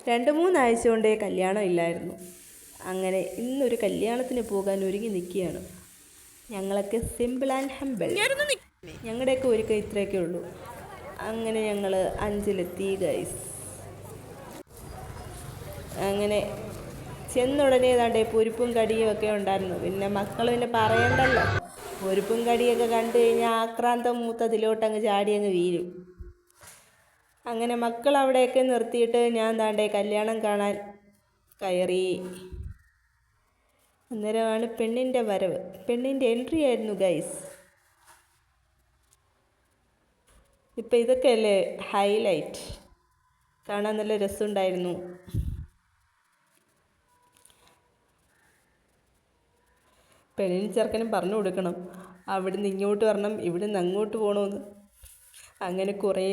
2-3 ആഴ്ച കൊണ്ടേ കല്യാണം ഇല്ലായിരുന്നു. അങ്ങനെ ഇന്നൊരു കല്യാണത്തിന് പോകാൻ ഒരുങ്ങി നിൽക്കുകയാണ്. ഞങ്ങളൊക്കെ സിമ്പിൾ ആൻഡ് ഹംബിൾ. ഞങ്ങളുടെയൊക്കെ ഒരുക്കം ഇത്രയൊക്കെ ഉള്ളൂ. അങ്ങനെ ഞങ്ങൾ 5-ലെത്തി ഗൈസ്. അങ്ങനെ ചെന്നുടനെ ഏതാണ്ടേ പൊരിപ്പും കടിയും ഒക്കെ ഉണ്ടായിരുന്നു. പിന്നെ മക്കൾ പിന്നെ പറയണ്ടല്ലോ, പൊരിപ്പും കടിയൊക്കെ കണ്ടു കഴിഞ്ഞാൽ ആക്രാന്തം മൂത്തതിലോട്ടങ്ങ് ചാടി അങ്ങ് വീഴും. അങ്ങനെ മക്കൾ അവിടെയൊക്കെ നിർത്തിയിട്ട് ഞാൻ താണ്ടേ കല്യാണം കാണാൻ കയറി. അന്നേരമാണ് പെണ്ണിൻ്റെ വരവ്, പെണ്ണിൻ്റെ എൻട്രി ആയിരുന്നു ഗൈസ്. ഇപ്പം ഇതൊക്കെയല്ലേ ഹൈലൈറ്റ്. കാണാൻ നല്ല രസമുണ്ടായിരുന്നു. പെണ്ണിന് ചെറുക്കനും പറഞ്ഞു കൊടുക്കണം, അവിടുന്ന് ഇങ്ങോട്ട് വരണം, ഇവിടുന്ന് അങ്ങോട്ട് പോകണമെന്ന്. അങ്ങനെ കുറേ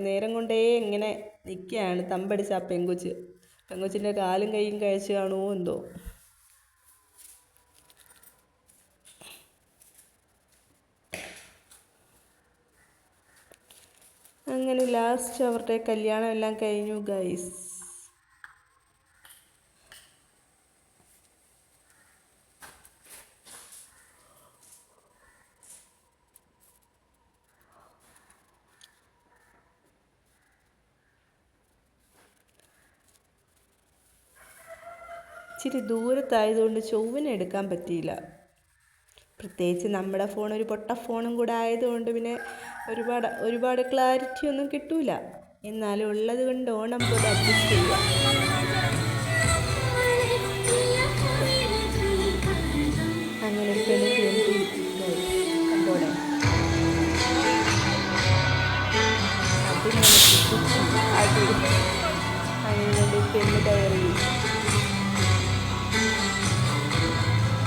നേരം കൊണ്ടേ ഇങ്ങനെ നിൽക്കുകയാണ് തമ്പടിച്ച ആ പെങ്കൊച്ചിൻ്റെ കാലും കൈയും കഴിച്ച് കാണുമോ എന്തോ. അങ്ങനെ ലാസ്റ്റ് അവരുടെ കല്യാണം എല്ലാം കഴിഞ്ഞു ഗൈസ്. ഇച്ചിരി ദൂരത്തായതുകൊണ്ട് ചൊവ്വനെ എടുക്കാൻ പറ്റിയില്ല. പ്രത്യേകിച്ച് നമ്മുടെ ഫോൺ ഒരു പൊട്ട ഫോണും കൂടെ ആയതുകൊണ്ട് പിന്നെ ഒരുപാട് ക്ലാരിറ്റി ഒന്നും കിട്ടൂല. എന്നാലും ഉള്ളത് കൊണ്ട് ഓണം പോലെ അഡ്ജസ്റ്റ് ചെയ്യുക. അങ്ങനെ കണ്ടോടെ അങ്ങനെ പെണ്ണ് കയറി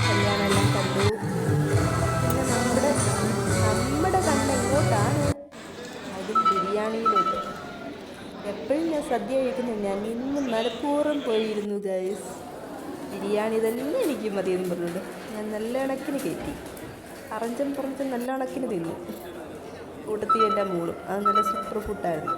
കല്യാണമെല്ലാം കണ്ടു. പിന്നെ നമ്മുടെ കണ്ണെങ്ങോട്ടാണ്? അതും ബിരിയാണിയിലോട്ട്. എപ്പോഴും ഞാൻ സദ്യ കഴിക്കുന്നത്, ഞാൻ ഇന്ന് മനഃപൂർവ്വം പോയിരുന്നു ഗൈസ്. ബിരിയാണി തന്നെ എനിക്ക് മതിയെന്ന് പറഞ്ഞുകൊണ്ട് ഞാൻ നല്ല കണക്കിന് കയറ്റി. അറഞ്ചം നല്ല കണക്കിന് തിന്നു. കൂട്ടത്തിൽ എൻ്റെ മോളും. അത് നല്ല സൂപ്പർ ഫുഡായിരുന്നു.